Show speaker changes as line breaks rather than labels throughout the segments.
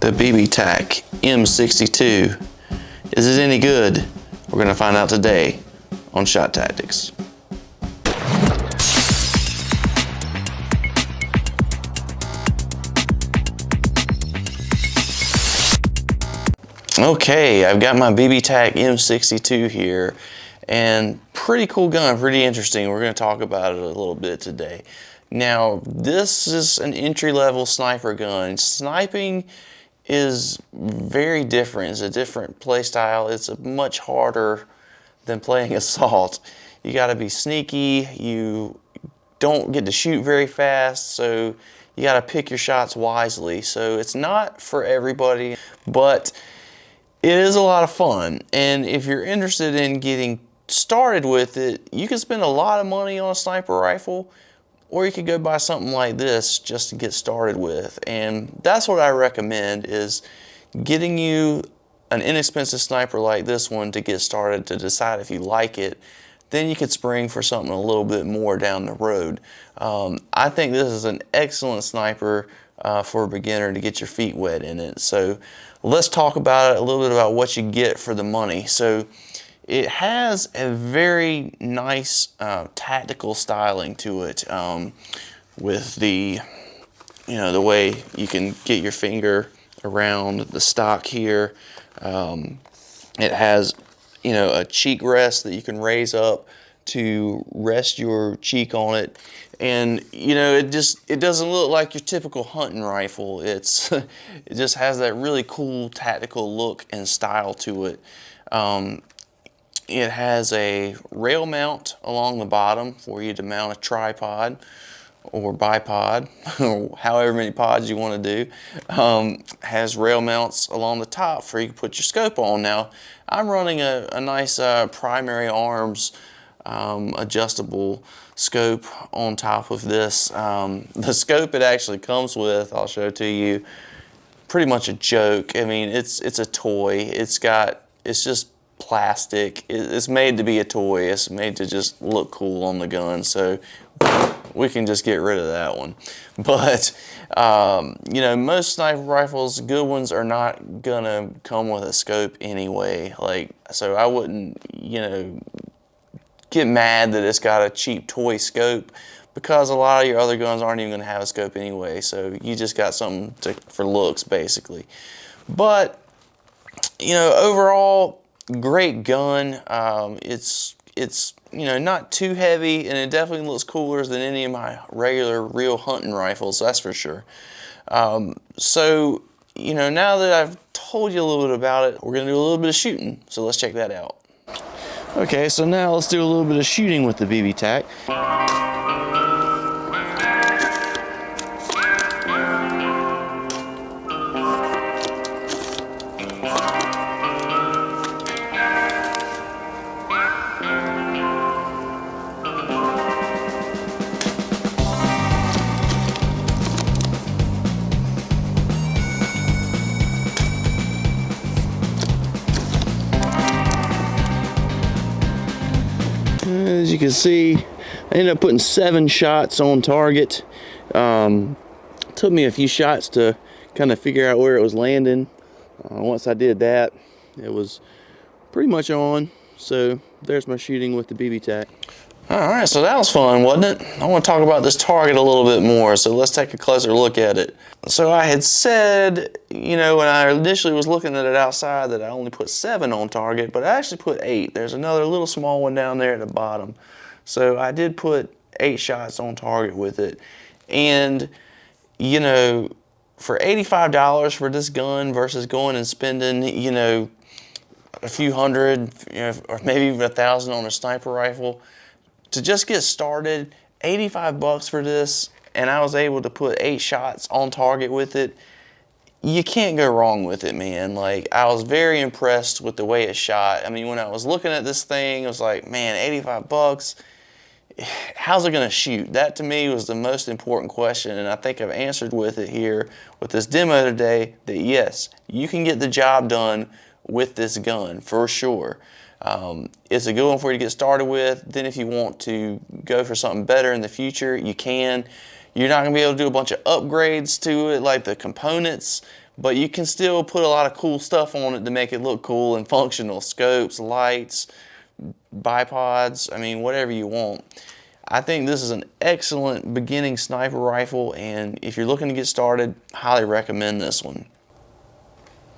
The BB Tack M62. Is it any good? We're gonna find out today on Shot Tactics. Okay, I've got my BB Tack M62 here, and pretty cool gun, pretty interesting. We're gonna talk about it a little bit today. Now, this is an entry-level sniper gun. Sniping is very different. It's a different play style. It's much harder than playing assault. You gotta be sneaky. You don't get to shoot very fast, so you gotta pick your shots wisely. So it's not for everybody, but it is a lot of fun. And if you're interested in getting started with it, you can spend a lot of money on a sniper rifle, or you could go buy something like this just to get started with. And that's what I recommend, is getting you an inexpensive sniper like this one to get started, to decide if you like it. Then you could spring for something a little bit more down the road. I think this is an excellent sniper for a beginner to get your feet wet in it. So let's talk about it, a little bit about what you get for the money. So it has a very nice tactical styling to it, with the, the way you can get your finger around the stock here. It has, a cheek rest that you can raise up to rest your cheek on it. And it doesn't look like your typical hunting rifle. It just has that really cool tactical look and style to it. It has a rail mount along the bottom for you to mount a tripod or bipod, or however many pods you want to do. Has rail mounts along the top for you to put your scope on. Now, I'm running a nice primary arms adjustable scope on top of this. The scope it actually comes with, I'll show to you, pretty much a joke. I mean, it's a toy. It's just plastic. It's made to be a toy. It's made to just look cool on the gun, so we can just get rid of that one. But most sniper rifles, good ones, are not gonna come with a scope anyway. So I wouldn't get mad that it's got a cheap toy scope, because a lot of your other guns aren't even gonna have a scope anyway. So you just got something for looks, basically. But overall, great gun. It's not too heavy, and it definitely looks cooler than any of my regular real hunting rifles, that's for sure. So now that I've told you a little bit about it, we're gonna do a little bit of shooting, so let's check that out. Okay, so now let's do a little bit of shooting with the BB Tack. As you can see, I ended up putting 7 shots on target. Took me a few shots to kind of figure out where it was landing. Once I did that, it was pretty much on. So there's my shooting with the BB Tack. Alright, so that was fun, wasn't it? I want to talk about this target a little bit more, so let's take a closer look at it. So I had said, when I initially was looking at it outside, that I only put 7 on target, but I actually put 8. There's another little small one down there at the bottom. So I did put 8 shots on target with it. And, for $85 for this gun versus going and spending, a few hundred, or maybe even $1,000 on a sniper rifle, to just get started, 85 bucks for this, and I was able to put 8 shots on target with it. You can't go wrong with it, man. I was very impressed with the way it shot. I mean, when I was looking at this thing, I was like, man, 85 bucks, how's it gonna shoot? That to me was the most important question, and I think I've answered with it here with this demo today, that yes, you can get the job done with this gun for sure. It's a good one for you to get started with. Then if you want to go for something better in the future, you can. You're not going to be able to do a bunch of upgrades to it, like the components, but you can still put a lot of cool stuff on it to make it look cool and functional. Scopes, lights, bipods, I mean, whatever you want. I think this is an excellent beginning sniper rifle, and if you're looking to get started, highly recommend this one.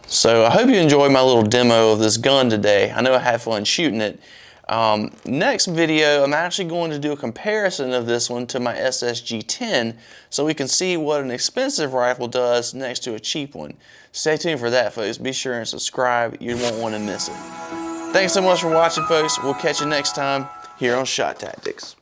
So I hope you enjoyed my little demo of this gun today. I know I had fun shooting it. Next video, I'm actually going to do a comparison of this one to my SSG-10 so we can see what an expensive rifle does next to a cheap one. Stay tuned for that, folks. Be sure and subscribe. You won't want to miss it. Thanks so much for watching, folks. We'll catch you next time here on Shot Tactics.